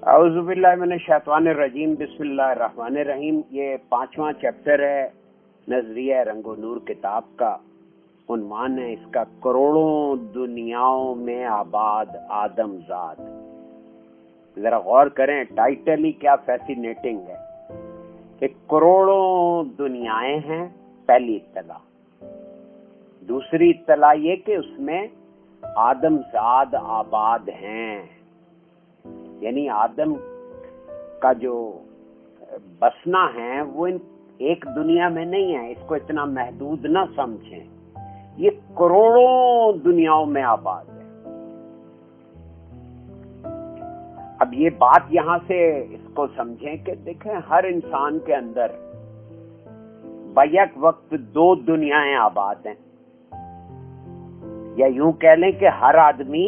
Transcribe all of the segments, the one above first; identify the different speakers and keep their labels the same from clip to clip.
Speaker 1: औज़ु बिल्लाहि मिनश शैतानिर रजीम, बिस्मिल्लाहिर रहमानिर रहीम। ये 5वां चैप्टर है नजरिया रंगो नूर किताब का। उन्वान है इसका करोड़ों दुनियाओं में आबाद आदमजाद। जरा गौर करें, टाइटल ही क्या फैसिनेटिंग है कि करोड़ों दुनियाएं हैं। पहली इत्तला। दूसरी इत्तला ये कि उसमें आदमजाद आबाद हैं, यानी आदम का जो बसना है वो एक दुनिया में नहीं है। इसको इतना महदूद ना समझें, ये करोड़ों दुनियाओं में आबाद है। अब ये बात यहां से इसको समझें कि देखें, हर इंसान के अंदर बैक वक्त दो दुनियाएं आबाद हैं, या यूं कह लें कि हर आदमी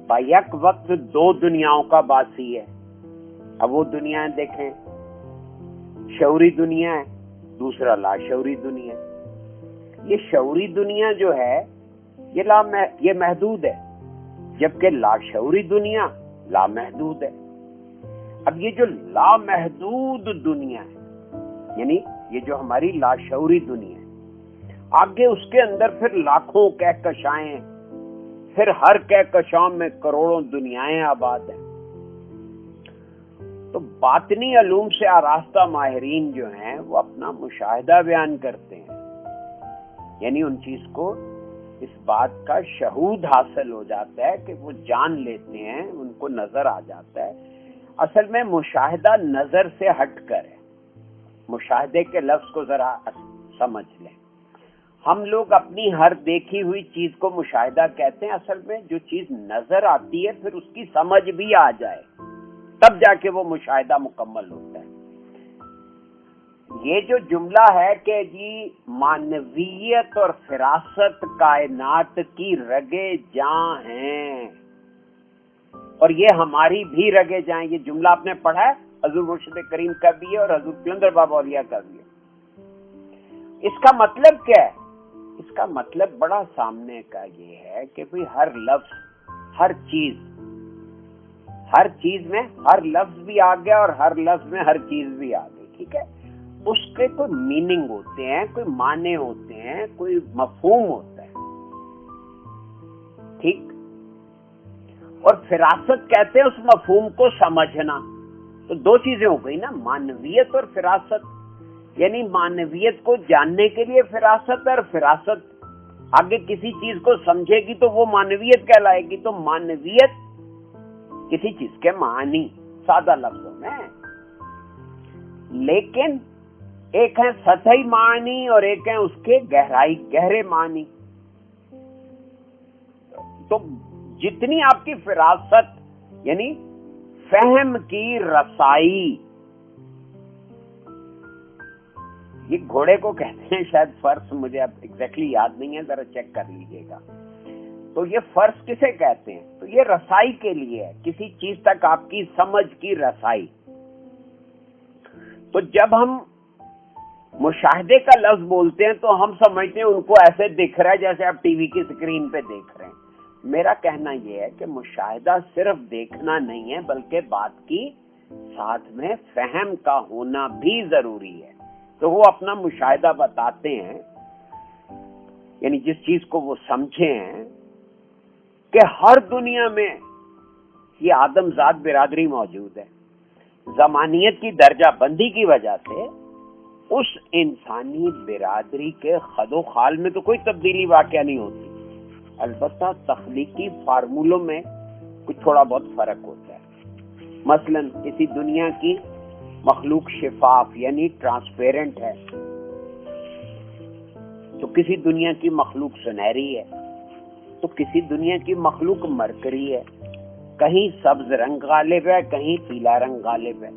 Speaker 1: बैक वक्त दो दुनियाओं का बासी है। अब वो दुनियाएं देखें, शऊरी दुनिया है, दूसरा लाशऊरी दुनिया। ये शऊरी दुनिया जो है ये महदूद है, जबकि लाशऊरी दुनिया लामहदूद है। अब ये जो लामहदूद दुनिया है, यानी ये जो हमारी लाशऊरी दुनिया है, आगे उसके अंदर फिर लाखों कहकशाएं, फिर हर कहकशां में करोड़ों दुनियाएं आबाद हैं। तो बातनी अलूम से आरास्ता माहिरीन जो हैं वो अपना मुशाहिदा बयान करते हैं, यानी उन चीज को इस बात का शहूद हासिल हो जाता है कि वो जान लेते हैं, उनको नजर आ जाता है। असल में मुशाहिदा नजर से हटकर है। मुशाहिदे के लफ्ज को जरा समझ लें। हम लोग अपनी हर देखी हुई चीज को मुशाहिदा कहते हैं। असल में जो चीज नजर आती है फिर उसकी समझ भी आ जाए, तब जाके वो मुशाहिदा मुकम्मल होता है। ये जो जुमला है कि जी मानवीयत और फिरासत कायनात की रगे जां हैं और ये हमारी भी रगे जां, ये जुमला आपने पढ़ा है, हजूर मुर्शिद करीम का भी है और हजूर कलंदर बाबा औलिया का भी है। इसका मतलब क्या है? इसका मतलब बड़ा सामने का ये है कि भाई हर लफ्ज, हर चीज में हर लफ्ज भी आ गया और हर लफ्ज में हर चीज भी आ गई। ठीक है, उसके कोई मीनिंग होते हैं, कोई माने होते हैं, कोई मफहूम होता है। ठीक, और फिरासत कहते हैं उस मफहूम को समझना। तो दो चीजें हो गई ना, मानवीयत और फिरासत। यानी मानवीयत को जानने के लिए फिरासत, और फिरासत आगे किसी चीज को समझेगी तो वो मानवीयत कहलाएगी। तो मानवीयत किसी चीज के मानी, सादा लफ्जों में। लेकिन एक है सतही मानी और एक है उसके गहरे मानी। तो जितनी आपकी फिरासत यानी फहम की रसाई, ये घोड़े को कहते हैं शायद फर्श, मुझे अब एग्जैक्टली याद नहीं है, जरा चेक कर लीजिएगा। तो ये फर्श किसे कहते हैं? तो ये रसाई के लिए है, किसी चीज तक आपकी समझ की रसाई। तो जब हम मुशाहिदे का लफ्ज बोलते हैं तो हम समझते हैं उनको ऐसे दिख रहा है जैसे आप टीवी की स्क्रीन पे देख रहे हैं। मेरा कहना यह है कि मुशाहिदा सिर्फ देखना नहीं है, बल्कि बात की साथ में फहम का होना भी जरूरी है। तो वो अपना मुशाहिदा बताते हैं, यानी जिस चीज को वो समझे हैं कि हर दुनिया में ये आदमजाद बिरादरी मौजूद है। जमानियत की दर्जा बंदी की वजह से उस इंसानी बिरादरी के खदो खाल में तो कोई तब्दीली वाकया नहीं होती, अलबत्ता तख्लीकी फार्मूलों में कुछ थोड़ा बहुत फर्क होता है। मसलन किसी दुनिया की मखलूक शिफाफ यानी ट्रांसपेरेंट है, तो किसी दुनिया की मखलूक सुनहरी है, तो किसी दुनिया की मखलूक मरकरी है। कहीं सब्ज रंग गालिब है, कहीं पीला रंग गालिब है।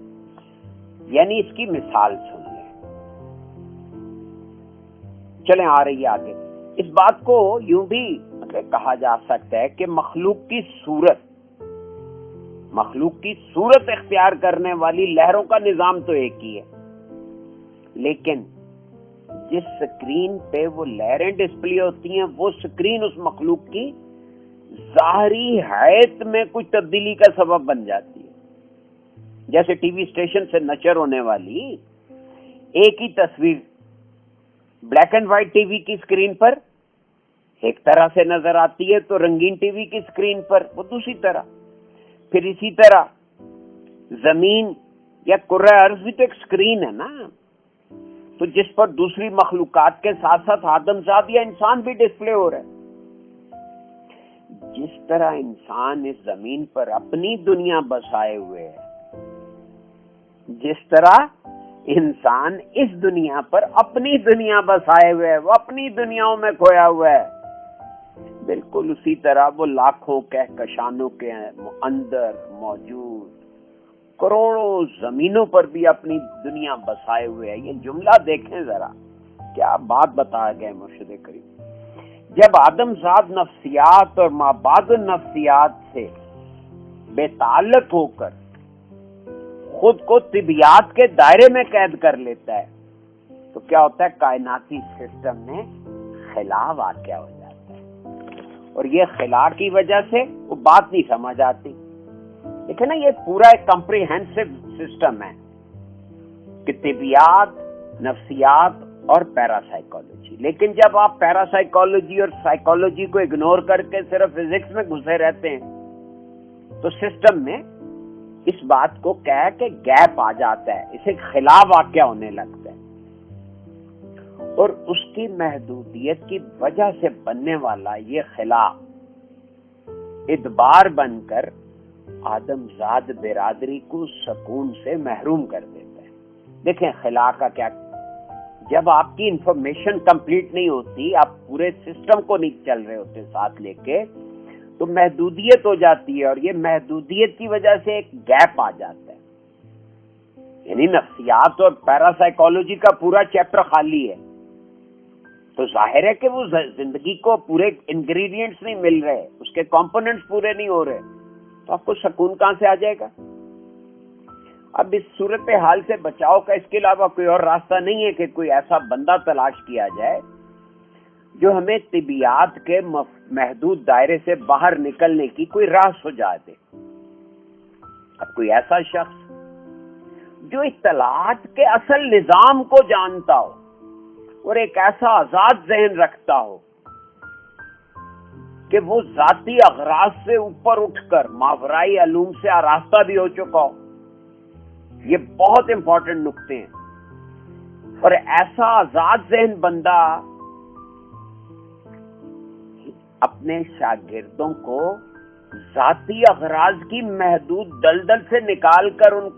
Speaker 1: यानी इसकी मिसाल सुन लें, चलें आ रही है आगे। इस बात को यूं भी मतलब कहा जा सकता है कि मखलूक की सूरत इख्तियार करने वाली लहरों का निजाम तो एक ही है, लेकिन जिस स्क्रीन पे वो लहरें डिस्प्ले होती हैं वो स्क्रीन उस मखलूक की, ज़ाहरी हैत में कुछ तब्दीली का सबब बन जाती है। جیسے ٹی وی اسٹیشن سے نشر ہونے والی ایک ہی تصویر black and white T V کی اسکرین پر ایک طرح سے نظر آتی ہے، تو رنگین ٹی وی کی اسکرین پر وہ دوسری طرح. پھر اسی طرح زمین یا کرۂ ارض بھی تو ایک اسکرین ہے نا، تو جس پر دوسری مخلوقات کے ساتھ ساتھ آدم زاد یا انسان بھی ڈسپلے ہو رہا ہے. جس طرح انسان اس زمین پر اپنی دنیا بسائے ہوئے ہے، جس طرح انسان اس دنیا پر اپنی دنیا بسائے ہوئے ہے، وہ اپنی دنیاؤں میں کھویا ہوا ہے، بالکل اسی طرح وہ لاکھوں کہکشانوں کے اندر موجود کروڑوں زمینوں پر بھی اپنی دنیا بسائے ہوئے ہیں. یہ جملہ دیکھیں ذرا، کیا بات بتایا گیا مرشد کریم. جب آدم زاد نفسیات اور مابعد النفسیات سے بے تعلق ہو کر خود کو طبیعت کے دائرے میں قید کر لیتا ہے تو کیا ہوتا ہے؟ کائناتی سسٹم میں خلا واقع ہو جاتا ہے، اور یہ خلا کی وجہ سے وہ بات نہیں سمجھ آتی. دیکھیں نا، یہ پورا ایک کمپریہنسو سسٹم ہے کہ طبیعت، نفسیات اور پیراسائیکالوجی. لیکن جب آپ پیراسائیکالوجی اور سائیکالوجی کو اگنور کر کے صرف فزکس میں گھسے رہتے ہیں تو سسٹم میں اس بات کو کہہ کہ گیپ آ جاتا ہے، اسے خلا واقع ہونے لگتا ہے، اور اس کی محدودیت کی وجہ سے بننے والا یہ خلا ادبار بن کر آدم زاد برادری کو سکون سے محروم کر دیتا ہے. دیکھیں خلا کا کیا، جب آپ کی انفارمیشن کمپلیٹ نہیں ہوتی، آپ پورے سسٹم کو نہیں چل رہے ہوتے ساتھ لے کے، تو محدودیت ہو جاتی ہے، اور یہ محدودیت کی وجہ سے ایک گیپ آ جاتا ہے. یعنی نفسیات اور پیراسائیکالوجی کا پورا چیپٹر خالی ہے، تو ظاہر ہے کہ وہ زندگی کو پورے انگریڈینٹس نہیں مل رہے، اس کے کمپوننٹس پورے نہیں ہو رہے، تو آپ کو سکون کہاں سے آ جائے گا؟ اب اس صورتحال سے بچاؤ کا اس کے علاوہ کوئی اور راستہ نہیں ہے کہ کوئی ایسا بندہ تلاش کیا جائے جو ہمیں طبیعت کے محدود دائرے سے باہر نکلنے کی کوئی راہ سجھا دے. اب کوئی ایسا شخص جو اطلاعات کے اصل نظام کو جانتا ہو اور ایک ایسا آزاد ذہن رکھتا ہو کہ وہ ذاتی اغراض سے اوپر اٹھ کر ماورائی علوم سے آراستہ بھی ہو چکا ہو. یہ بہت امپورٹنٹ نکتے ہیں. اور ایسا آزاد ذہن بندہ اپنے شاگردوں کو ذاتی اغراض کی محدود دلدل سے نکال کر ان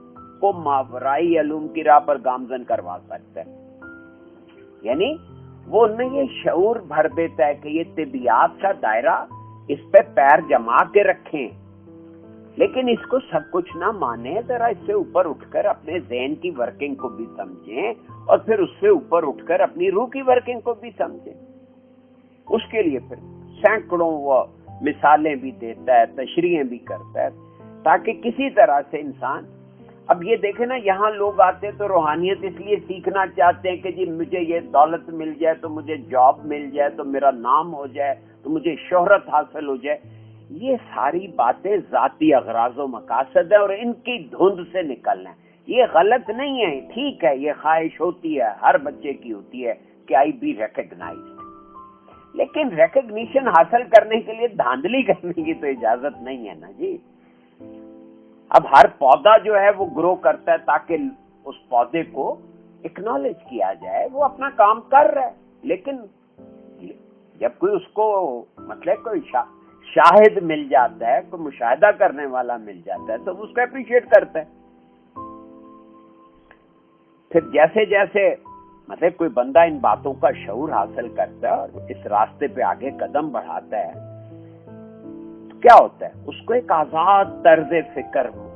Speaker 1: کو ماورائی علوم کی راہ پر گامزن کروا سکتا ہے. یعنی وہ ان میں یہ شعور بھر دیتا ہے کہ یہ طبیعت کا دائرہ، اس پہ پیر جما کے رکھیں، لیکن اس کو سب کچھ نہ مانے، ذرا اس سے اوپر اٹھ کر اپنے ذہن کی ورکنگ کو بھی سمجھیں، اور پھر اس سے اوپر اٹھ کر اپنی روح کی ورکنگ کو بھی سمجھیں. اس کے لیے پھر سینکڑوں وہ مثالیں بھی دیتا ہے، تشریحیں بھی کرتا ہے، تاکہ کسی طرح سے انسان. اب یہ دیکھیں نا، یہاں لوگ آتے ہیں تو روحانیت اس لیے سیکھنا چاہتے ہیں کہ جی مجھے یہ دولت مل جائے، تو مجھے جاب مل جائے، تو میرا نام ہو جائے، تو مجھے شہرت حاصل ہو جائے. یہ ساری باتیں ذاتی اغراض و مقاصد ہے، اور ان کی دھند سے نکلنا ہے. یہ غلط نہیں ہے، ٹھیک ہے، یہ خواہش ہوتی ہے، ہر بچے کی ہوتی ہے کہ آئی بی ریکگنائزڈ، لیکن ریکگنیشن حاصل کرنے کے لیے دھاندلی کرنے کی تو اجازت نہیں ہے نا جی. اب ہر پودا جو ہے وہ گرو کرتا ہے تاکہ اس پودے کو اکنالج کیا جائے، وہ اپنا کام کر رہا ہے، لیکن جب کوئی اس کو مطلب کوئی شاہد مل جاتا ہے، کوئی مشاہدہ کرنے والا مل جاتا ہے، تو اس کو اپریشیٹ کرتا ہے. پھر جیسے جیسے مطلب کوئی بندہ ان باتوں کا شعور حاصل کرتا ہے اور اس راستے پہ آگے قدم بڑھاتا ہے، تو کیا ہوتا ہے؟ اس کو ایک آزاد طرز فکر ہو.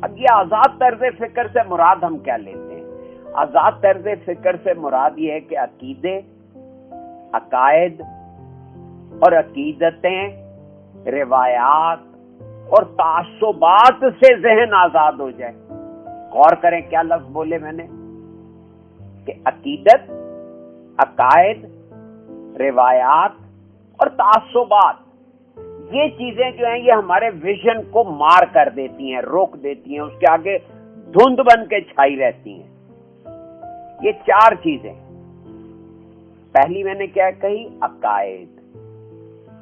Speaker 1: اب یہ آزاد طرز فکر سے مراد ہم کیا لیتے ہیں؟ آزاد طرز فکر سے مراد یہ ہے کہ عقیدے، عقائد اور عقیدتیں، روایات اور تعصبات سے ذہن آزاد ہو جائے. غور کریں کیا لفظ بولے میں نے، کہ عقیدت، عقائد، روایات اور تعصبات، یہ چیزیں جو ہیں یہ ہمارے ویژن کو مار کر دیتی ہیں، روک دیتی ہیں، اس کے آگے धुंध बन के छाई रहती हैं। ये 4 चीजें। पहली मैंने क्या कही? अकायद।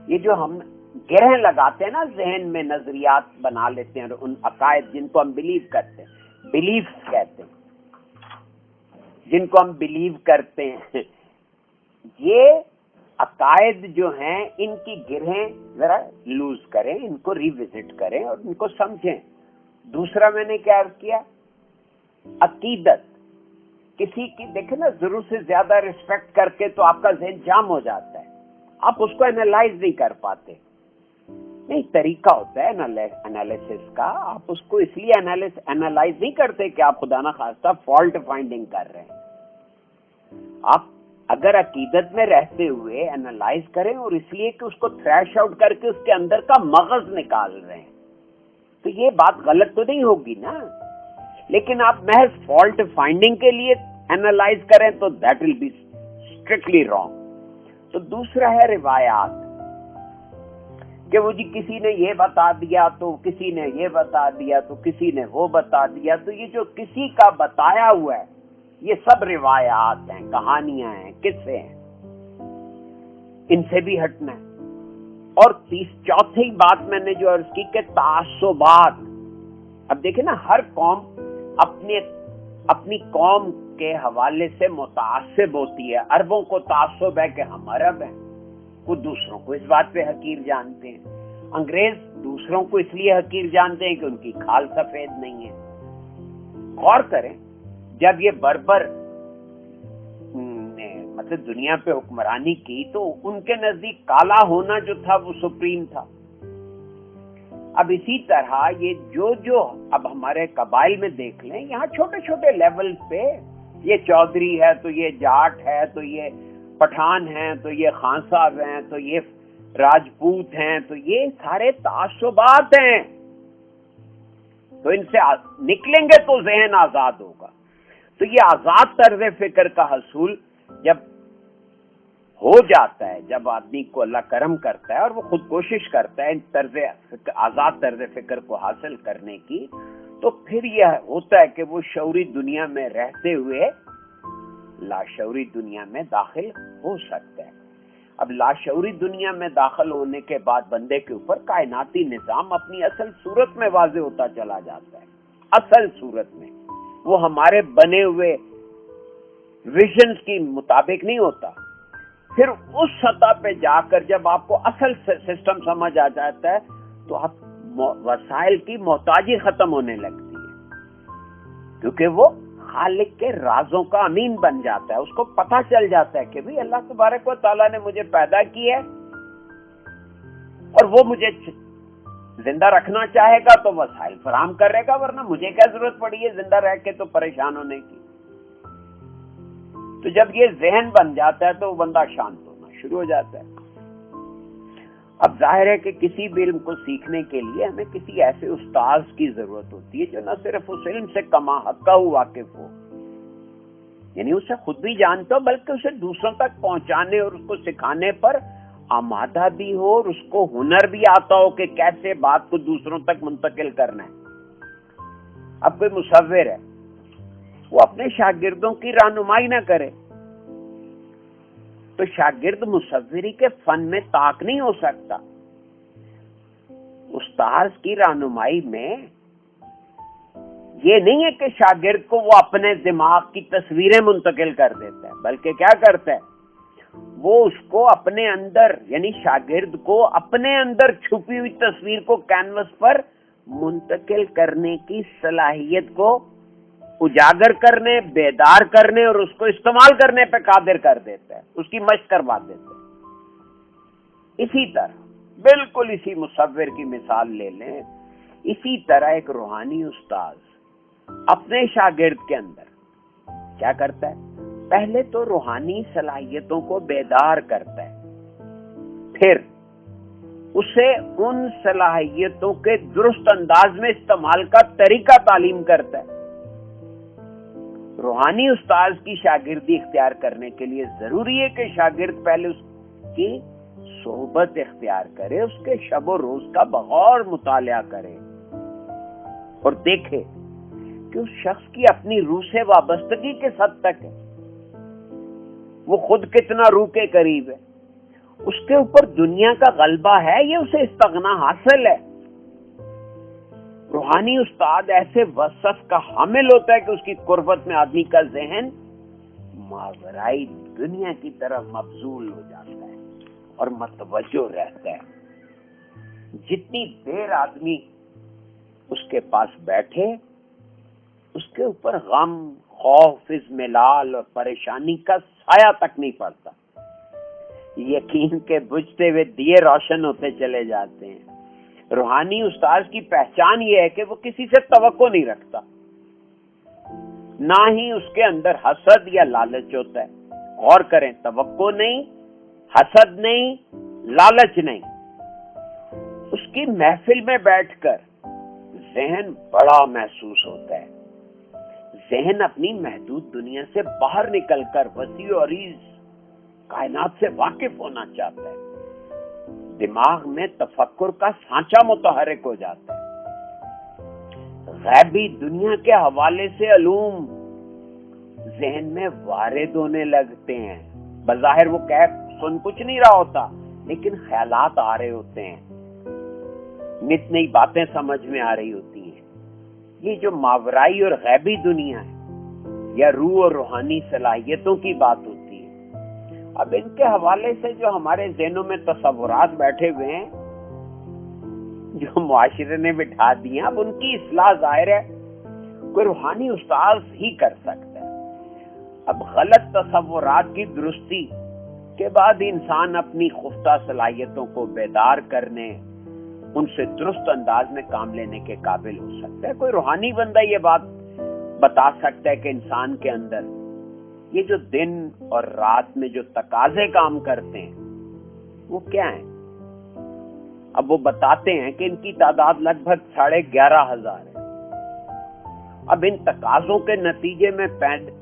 Speaker 1: ये जो हम ग्रह लगाते हैं ना, जहन में नजरियात बना लेते हैं, उन अकायद जिनको हम बिलीव करते हैं, बिलीफ कहते हैं, जिनको हम बिलीव करते हैं, ये अकायद जो हैं, इनकी गिरहें जरा लूज करें, इनको रिविजिट करें और इनको समझें। दूसरा मैंने क्या किया? अकीदत। किसी की देखे ना, जरूरत से ज्यादा रिस्पेक्ट करके तो आपका ज़हन जाम हो जाता है, आप उसको एनालाइज नहीं कर पाते। नहीं, तरीका होता है एनालिसिस का। आप उसको इसलिए एनालाइज नहीं करते कि आप खुदा ना खास्ता फॉल्ट फाइंडिंग कर रहे हैं। आप अगर अकीदत में रहते हुए एनालाइज करें और इसलिए कि उसको थ्रैश आउट करके उसके अंदर का मगज निकाल रहे हैं, तो ये बात गलत तो नहीं होगी ना। लेकिन आप महज फॉल्ट फाइंडिंग के लिए एनालाइज करें तो that will be strictly wrong. तो दूसरा है रिवायात, कि वो जी किसी ने ये बता दिया, तो किसी ने ये बता दिया, तो किसी ने वो बता दिया। तो ये जो किसी का बताया हुआ है, ये सब रिवायात हैं, कहानियां हैं, किस्से हैं, इनसे भी हटना है। और चौथी बात मैंने जो अर्ज की कि तासुबात। अब देखे ना, हर कौम अपनी कौम के हवाले से मुतासिब होती है। अरबों को तासुब है कि हम अरब हैं, वो दूसरों को इस बात पे हकीर जानते हैं। अंग्रेज दूसरों को इसलिए हकीर जानते हैं कि उनकी खाल सफेद नहीं है। गौर करें, जब ये बर्बर ने मतलब दुनिया पे हुक्मरानी की, तो उनके नजदीक काला होना जो था वो सुप्रीम था। अब इसी तरह ये जो अब हमारे कबाइल में देख लें, यहाँ छोटे छोटे लेवल पे ये चौधरी है, तो ये जाट है, तो ये पठान हैं, तो ये खान साहब हैं, तो ये राजपूत हैं, तो ये सारे तासुबात हैं। तो इनसे निकलेंगे तो ज़हन आजाद होगा। तो ये आजाद तर्ज फिक्र का हसूल जब हो जाता है, जब आदमी को अल्लाह करम करता है और वो खुद कोशिश करता है आजाद तर्ज फिक्र को हासिल करने की, तो फिर यह होता है कि वो शऊरी दुनिया में रहते हुए लाशऊरी दुनिया में दाखिल हो सकता है। अब लाशऊरी दुनिया में दाखिल होने के बाद बंदे के ऊपर कायनाती निजाम अपनी असल सूरत में वाज़े होता चला जाता है। असल सूरत में वो हमारे बने हुए विजन्स की मुताबिक नहीं होता। फिर उस सतह पे जाकर जब आपको असल सिस्टम समझ आ जाता है, तो आप वसाइल की मोहताजी खत्म होने लगती है, क्योंकि वो खालिक के राजों का अमीन बन जाता है। उसको पता चल जाता है कि भाई अल्लाह तबारक व तआला ने मुझे पैदा किया है और वो मुझे जिंदा रखना चाहेगा तो वसाइल फराहम करेगा, वरना मुझे क्या जरूरत पड़ी है जिंदा रह के तो परेशान होने की। तो जब ये जहन बन जाता है तो वो बंदा शांत होना शुरू हो जाता है। अब जाहिर है कि किसी भी इल्म को सीखने के लिए हमें किसी ऐसे उस्ताद की जरूरत होती है जो न सिर्फ उस इल्म से कमा हक्का वाकिफ हो, यानी उसे खुद भी जानता हो, बल्कि उसे दूसरों तक पहुंचाने और उसको सिखाने पर आमादा भी हो, और उसको हुनर भी आता हो कि कैसे बात को दूसरों तक मुंतकिल करना है। अब कोई मुसव्विर है, वो अपने शागिर्दों की रहनुमाई ना करे तो शागिर्द मुसव्विरी के फन में ताक नहीं हो सकता। उस्ताद की रहनुमाई में ये नहीं है कि शागिर्द को वो अपने दिमाग की तस्वीरें मुंतकिल कर देता है, बल्कि क्या करता है, वो उसको अपने अंदर, यानी शागिर्द को अपने अंदर छुपी हुई तस्वीर को कैनवस पर मुंतकिल करने की सलाहियत को उजागर करने, बेदार करने और उसको इस्तेमाल करने पे कादिर कर देता है, उसकी मशक करवा देता है। इसी तरह बिल्कुल इसी मुसव्विर की मिसाल ले लें, इसी तरह एक रूहानी उस्ताद अपने शागिर्द के अंदर क्या करता है, पहले तो रूहानी सलाहियतों को बेदार करता है, फिर उसे उन सलाहियतों के दुरुस्त अंदाज में इस्तेमाल का तरीका तालीम करता है। रूहानी उस्ताद की शागिर्दी इख्तियार करने के लिए जरूरी है कि शागिर्द पहले उसकी सोहबत इख्तियार करे, उसके शब और रोज का बगौर मुतालिया करे और देखे کہ اس شخص کی اپنی روح سے وابستگی کس حد تک ہے، وہ خود کتنا روح کے قریب ہے، اس کے اوپر دنیا کا غلبہ ہے یا اسے استغنا حاصل ہے۔ روحانی استاد ایسے وصف کا حامل ہوتا ہے کہ اس کی قربت میں آدمی کا ذہن ماورائی دنیا کی طرف مبذول ہو جاتا ہے اور متوجہ رہتا ہے۔ جتنی دیر آدمی اس کے پاس بیٹھے، اس کے اوپر غم، خوف، اضملال اور پریشانی کا سایہ تک نہیں پڑتا، یقین کے بجھتے ہوئے دیے روشن ہوتے چلے جاتے ہیں۔ روحانی استاد کی پہچان یہ ہے کہ وہ کسی سے توقع نہیں رکھتا، نہ ہی اس کے اندر حسد یا لالچ ہوتا ہے۔ غور کریں، توقع نہیں، حسد نہیں، لالچ نہیں۔ اس کی محفل میں بیٹھ کر ذہن بڑا محسوس ہوتا ہے، ذہن اپنی محدود دنیا سے باہر نکل کر وسیع و عریض کائنات سے واقف ہونا چاہتا ہے۔ دماغ میں تفکر کا سانچہ متحرک ہو جاتا ہے، غیبی دنیا کے حوالے سے علوم ذہن میں وارد ہونے لگتے ہیں۔ بظاہر وہ سن کچھ نہیں رہا ہوتا، لیکن خیالات آ رہے ہوتے ہیں، نت نئی باتیں سمجھ میں آ رہی ہوتی ہیں۔ یہ جو ماورائی اور غیبی دنیا ہے یا روح اور روحانی صلاحیتوں کی بات ہوتی ہے، اب ان کے حوالے سے جو ہمارے ذہنوں میں تصورات بیٹھے ہوئے ہیں، جو معاشرے نے بٹھا دیے، اب ان کی اصلاح ظاہر ہے کوئی روحانی استاد ہی کر سکتا ہے۔ اب غلط تصورات کی درستی کے بعد انسان اپنی خفتہ صلاحیتوں کو بیدار کرنے، ان سے درست انداز میں کام لینے کے قابل ہو سکتا ہے۔ کوئی روحانی بندہ یہ بات بتا سکتا ہے کہ انسان کے اندر یہ جو دن اور رات میں جو تقاضے کام کرتے ہیں وہ کیا ہیں؟ اب وہ بتاتے ہیں کہ ان کی تعداد لگ بھگ 11,500 ہے۔ اب ان تقاضوں کے نتیجے میں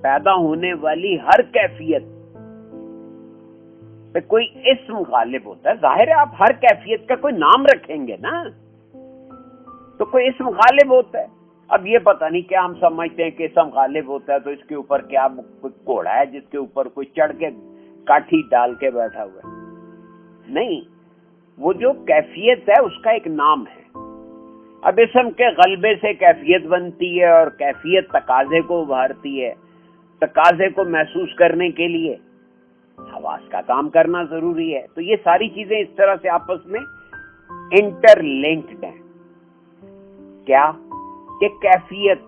Speaker 1: پیدا ہونے والی ہر کیفیت پہ کوئی اسم غالب ہوتا ہے۔ ظاہر ہے آپ ہر کیفیت کا کوئی نام رکھیں گے نا، تو کوئی اسم غالب ہوتا ہے۔ اب یہ پتہ نہیں کیا ہم سمجھتے ہیں کہ اسم غالب ہوتا ہے تو اس کے اوپر کیا کوئی گھوڑا ہے جس کے اوپر کوئی چڑھ کے کاٹھی ڈال کے بیٹھا ہوا ہے؟ نہیں، وہ جو کیفیت ہے اس کا ایک نام ہے۔ اب اسم کے غلبے سے کیفیت بنتی ہے اور کیفیت تقاضے کو ابھارتی ہے۔ تقاضے کو محسوس کرنے کے لیے حواس کا کام کرنا ضروری ہے۔ تو یہ ساری چیزیں اس طرح سے آپس میں انٹر لنکڈ ہیں۔ کیا کہ کیفیت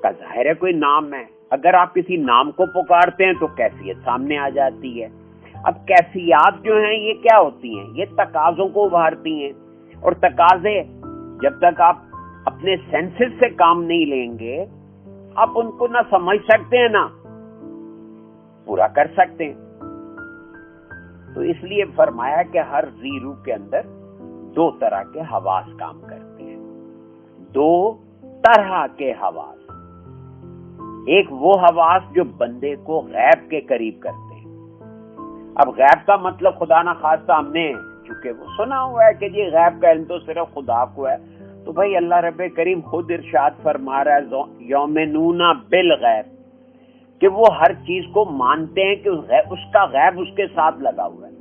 Speaker 1: کا ظاہر ہے کوئی نام ہے، اگر آپ کسی نام کو پکارتے ہیں تو کیفیت سامنے آ جاتی ہے۔ اب کیفیات جو ہیں یہ کیا ہوتی ہیں؟ یہ تقاضوں کو ابھارتی ہیں، اور تقاضے جب تک آپ اپنے سینسز سے کام نہیں لیں گے، آپ ان کو نہ سمجھ سکتے ہیں نہ پورا کر سکتے ہیں۔ تو اس لیے فرمایا کہ ہر ذی روح کے اندر 2 طرح کے حواس کام کرتے ہیں، 2 طرح کے حواس۔ ایک وہ حواس جو بندے کو غیب کے قریب کرتے ہیں۔ اب غیب کا مطلب خدا نہ خواستہ ہم نے چونکہ وہ سنا ہوا ہے کہ جی غیب کا علم تو صرف خدا کو ہے، تو بھائی اللہ رب کریم خود ارشاد فرما رہا ہے یؤمنون بالغیب، کہ وہ ہر چیز کو مانتے ہیں کہ اس کا غیب اس کے ساتھ لگا ہوا ہے،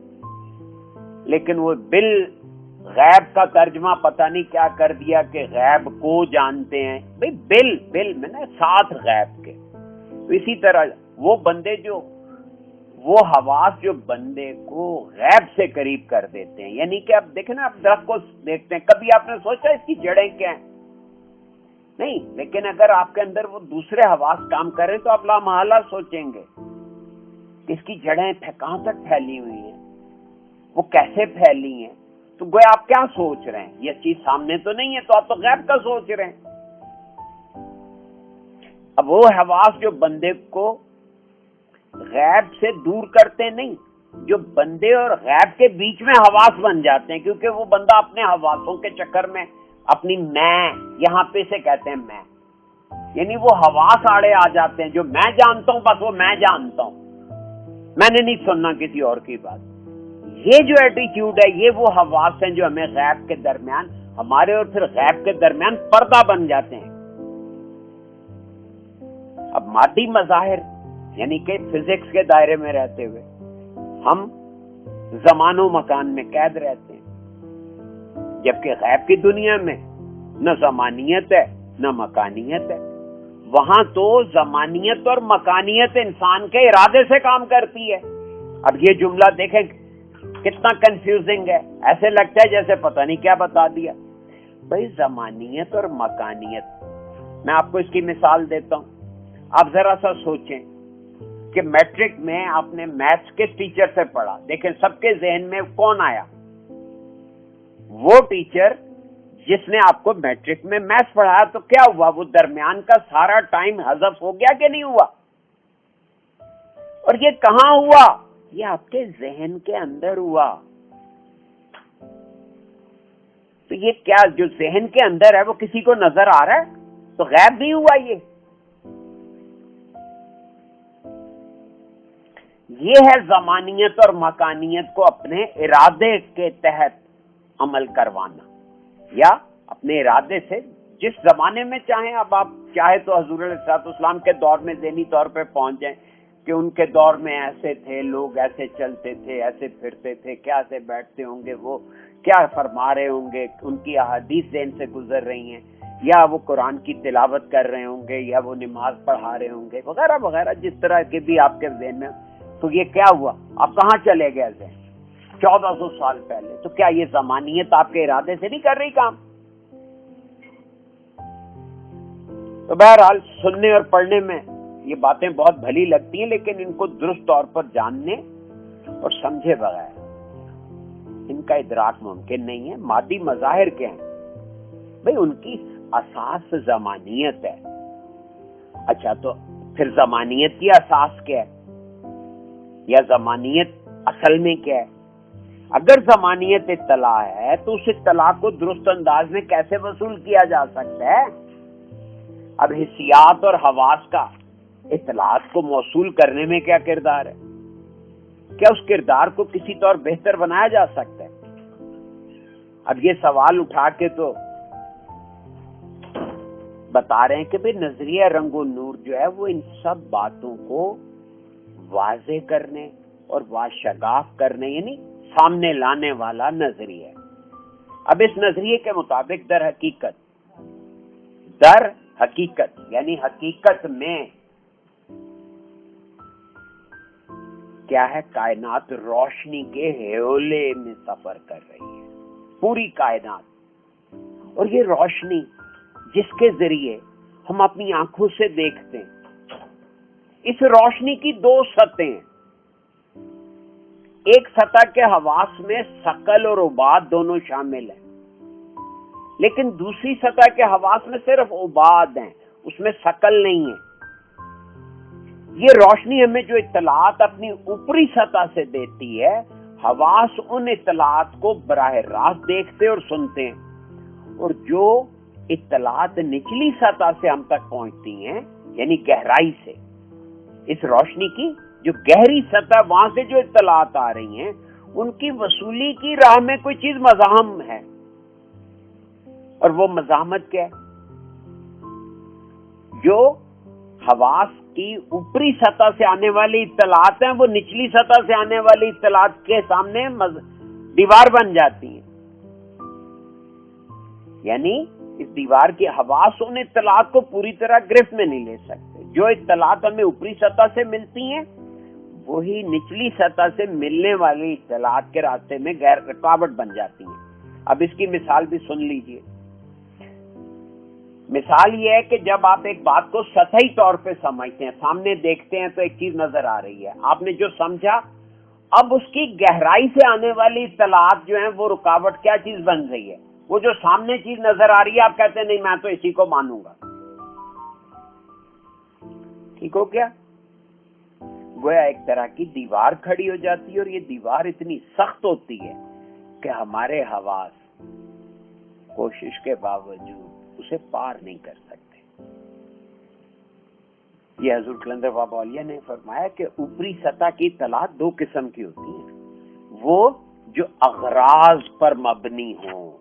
Speaker 1: لیکن وہ بالغیب کا ترجمہ پتہ نہیں کیا کر دیا کہ غیب کو جانتے ہیں۔ بھائی بل میں نے ساتھ غیب کے۔ تو اسی طرح وہ بندے جو وہ حواس جو بندے کو غیب سے قریب کر دیتے ہیں، یعنی کہ اب دیکھیں نا، آپ درخت کو دیکھتے ہیں، کبھی آپ نے سوچا اس کی جڑیں کیا ہیں؟ نہیں، لیکن اگر آپ کے اندر وہ دوسرے حواس کام کریں تو آپ لامحالہ سوچیں گے کہ اس کی جڑیں کہاں تک پھیلی ہوئی ہیں، وہ کیسے پھیلی ہیں۔ تو گویا آپ کیا سوچ رہے ہیں؟ یہ چیز سامنے تو نہیں ہے، تو آپ تو غیب کا سوچ رہے ہیں۔ اب وہ حواس جو بندے کو غیب سے دور کرتے نہیں، جو بندے اور غیب کے بیچ میں حواس بن جاتے ہیں، کیونکہ وہ بندہ اپنے حواسوں کے چکر میں اپنی میں، یہاں پہ سے کہتے ہیں میں، یعنی وہ حواس آڑے آ جاتے ہیں، جو میں جانتا ہوں بس وہ میں جانتا ہوں، میں نے نہیں سننا کسی اور کی بات۔ یہ جو ایٹیٹیوڈ ہے، یہ وہ حواس ہیں جو ہمیں غیب کے درمیان، ہمارے اور پھر غیب کے درمیان پردہ بن جاتے ہیں۔ मादी मज़ाहिर यानी कि फिजिक्स के दायरे में रहते हुए हम ज़मानो मकान में कैद रहते हैं, जबकि गैब की दुनिया में न ज़मानियत है न मकानियत है। वहां तो ज़मानियत और मकानियत इंसान के इरादे से काम करती है। अब ये जुमला देखें कितना कंफ्यूजिंग है, ऐसे लगता है जैसे पता नहीं क्या बता दिया। भाई ज़मानियत और मकानियत, मैं आपको इसकी मिसाल देता हूं। आप जरा सा सोचें कि मैट्रिक में आपने मैथ्स के टीचर से पढ़ा, देखें सबके जहन में कौन आया? वो टीचर जिसने आपको मैट्रिक में मैथ्स पढ़ाया। तो क्या हुआ? वो दरमियान का सारा टाइम हज़फ हो गया कि नहीं हुआ? और ये कहां हुआ? ये आपके जहन के अंदर हुआ। तो ये क्या जो जहन के अंदर है वो किसी को नजर आ रहा है? तो गैब नहीं हुआ। ये है ज़मानियत और मकानियत को अपने इरादे के तहत अमल करवाना, या अपने इरादे से जिस जमाने में चाहें। अब आप चाहे तो हुजूर अलैहिस्सलाम के दौर में ज़हनी तौर पे पहुंच जाएं कि उनके दौर में ऐसे थे, लोग ऐसे चलते थे, ऐसे फिरते थे, क्या से बैठते होंगे, वो क्या फरमा रहे होंगे, उनकी अहादीस ज़हन से गुजर रही हैं, या वो कुरान की तिलावत कर रहे होंगे, या वो नमाज पढ़ा रहे होंगे, वगैरह वगैरह, जिस तरह के भी आपके ज़हन में। तो ये क्या हुआ? आप कहाँ चले गए थे 1400 साल पहले? तो क्या ये ज़मानियत आपके इरादे से नहीं कर रही काम? तो बहरहाल सुनने और पढ़ने में ये बातें बहुत भली लगती हैं, लेकिन इनको दुरुस्त तौर पर जानने और समझे बगैर इनका इदराक मुमकिन नहीं है। मादी मज़ाहिर के हैं भाई, उनकी असास ज़मानियत है। अच्छा, तो फिर ज़मानियत की असास क्या है, या ज़मानियत असल में क्या है? अगर ज़मानियत इत्तला है तो उस इत्तला को दुरुस्त अंदाज में कैसे वसूल किया जा सकता है? अब हिस्सियात और हवास का इत्तलात को मौसूल करने में क्या किरदार है? क्या उस किरदार को किसी तौर बेहतर बनाया जा सकता है? अब ये सवाल उठा के तो बता रहे हैं कि भाई नजरिया रंगो नूर जो है वो इन सब बातों को वाज़े करने और वाशगाफ करने यानी सामने लाने वाला नजरिया है। अब इस नजरिए के मुताबिक दर हकीकत यानी हकीकत में क्या है? कायनात रोशनी के हेओले में सफर कर रही है, पूरी कायनात। और ये रोशनी जिसके जरिए हम अपनी आंखों से देखते हैं, इस रोशनी की दो सतहें हैं। एक सतह के हवास में शकल और उबाद दोनों शामिल हैं, लेकिन दूसरी सतह के हवास में सिर्फ उबाद हैं, उसमें शकल नहीं है। ये रोशनी हमें जो इत्तलात अपनी ऊपरी सतह से देती है, हवास उन इत्तलात को बराह रास्त देखते और सुनते हैं। और जो इत्तलात निचली सतह से हम तक पहुंचती हैं, यानी गहराई से, इस रोशनी की जो गहरी सतह, वहां से जो इत्तलात आ रही हैं, उनकी वसूली की राह में कोई चीज मज़ाहम है। और वो मज़ाहमत क्या है? जो हवास की ऊपरी सतह से आने वाली इत्तलात हैं, वो निचली सतह से आने वाली इत्तलात के सामने दीवार बन जाती है। यानी इस दीवार की हवास उन इत्तलात को पूरी तरह गिरफ्त में नहीं ले सकते। जो इत्तलात हमें ऊपरी सतह से मिलती हैं, वही निचली सतह से मिलने वाली इत्तलात के रास्ते में गैर रुकावट बन जाती हैं। अब इसकी मिसाल भी सुन लीजिए। मिसाल ये है कि जब आप एक बात को सतही तौर पे समझते हैं, सामने देखते हैं तो एक चीज नजर आ रही है, आपने जो समझा, अब उसकी गहराई से आने वाली इत्तलात जो है वो रुकावट क्या चीज बन रही है? वो जो सामने चीज नजर आ रही है, आप कहते हैं नहीं मैं तो इसी को मानूंगा। ठीक हो क्या? गोया एक तरह की दीवार खड़ी हो जाती है, और ये दीवार इतनी सख्त होती है कि हमारे हवास कोशिश के बावजूद उसे पार नहीं कर सकते। ये हजूर कलंदर बाबा औलिया ने फरमाया कि ऊपरी सतह की इत्तलात दो किस्म की होती है। वो जो अगराज पर मबनी हो,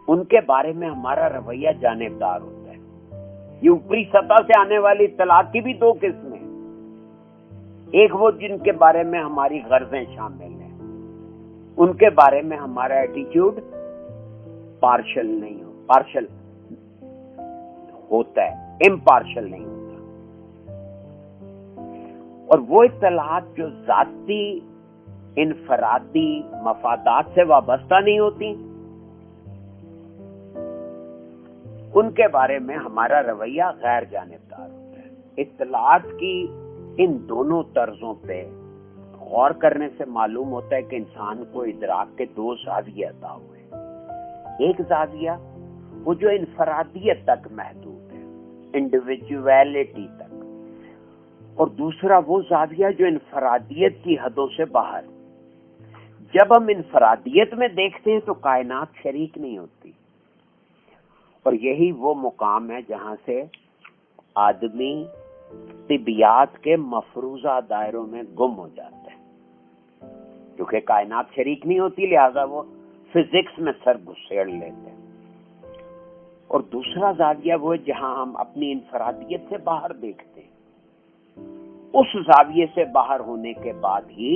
Speaker 1: उनके बारे में हमारा रवैया जानिबदार होता है। یہ اوپری سطح سے آنے والی اطلاعات کی بھی دو قسمیں ہیں. ایک وہ جن کے بارے میں ہماری غرضیں شامل ہیں، ان کے بارے میں ہمارا ایٹیچیوڈ پارشل نہیں ہو، پارشل ہوتا ہے، امپارشل نہیں ہوتا. اور وہ اطلاعات جو ذاتی انفرادی مفادات سے وابستہ نہیں ہوتی، ان کے بارے میں ہمارا رویہ غیر جانبدار ہوتا ہے. اطلاعات کی ان دونوں طرزوں پہ غور کرنے سے معلوم ہوتا ہے کہ انسان کو ادراک کے دو زاویے عطا ہوئے. ایک زاویہ وہ جو انفرادیت تک محدود ہے، انڈیویجویلٹی تک، اور دوسرا وہ زاویہ جو انفرادیت کی حدوں سے باہر. جب ہم انفرادیت میں دیکھتے ہیں تو کائنات شریک نہیں ہوتی، اور یہی وہ مقام ہے جہاں سے آدمی طبیعت کے مفروضہ دائروں میں گم ہو جاتا ہے. کیونکہ کائنات شریک نہیں ہوتی، لہذا وہ فزکس میں سر گھسیڑ لیتے ہیں. اور دوسرا زاویہ وہ ہے جہاں ہم اپنی انفرادیت سے باہر دیکھتے ہیں. اس زاویے سے باہر ہونے کے بعد ہی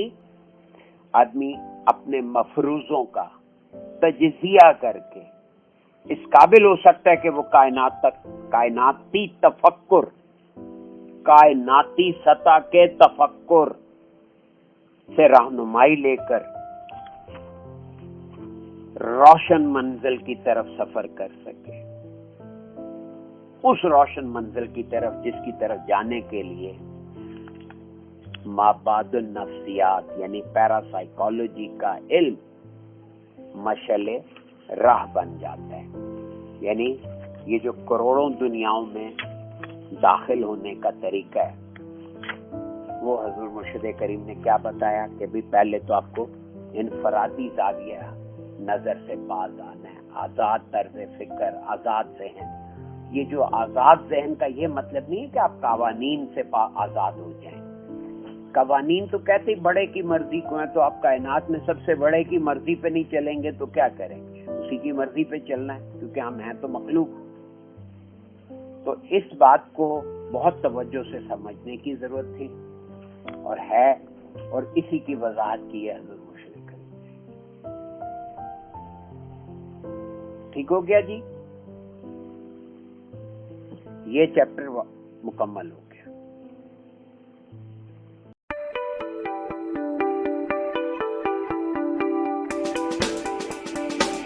Speaker 1: آدمی اپنے مفروضوں کا تجزیہ کر کے اس قابل ہو سکتا ہے کہ وہ کائناتی تفکر، کائناتی سطح کے تفکر سے رہنمائی لے کر روشن منزل کی طرف سفر کر سکے. اس روشن منزل کی طرف جس کی طرف جانے کے لیے مابعد النفسیات یعنی پیراسائیکالوجی کا علم مشعل راہ بن جاتا ہے. یعنی یہ جو کروڑوں دنیاؤں میں داخل ہونے کا طریقہ ہے، وہ حضور مرشد کریم نے کیا بتایا کہ بھی پہلے تو آپ کو انفرادی زاویہ نظر سے باز آنا ہے، آزاد طرز فکر، آزاد ذہن. یہ جو آزاد ذہن کا یہ مطلب نہیں ہے کہ آپ قوانین سے آزاد ہو جائیں. قوانین تو کہتے ہی بڑے کی مرضی کو ہیں، تو آپ کائنات میں سب سے بڑے کی مرضی پہ نہیں چلیں گے تو کیا کریں گے؟ اسی کی مرضی پہ چلنا ہے، کیونکہ ہم ہیں تو مخلوق. تو اس بات کو بہت توجہ سے سمجھنے کی ضرورت تھی اور ہے، اور اسی کی وضاحت کی ہے حضور مرشد کریم. ٹھیک ہو گیا جی؟ یہ چیپٹر مکمل ہو.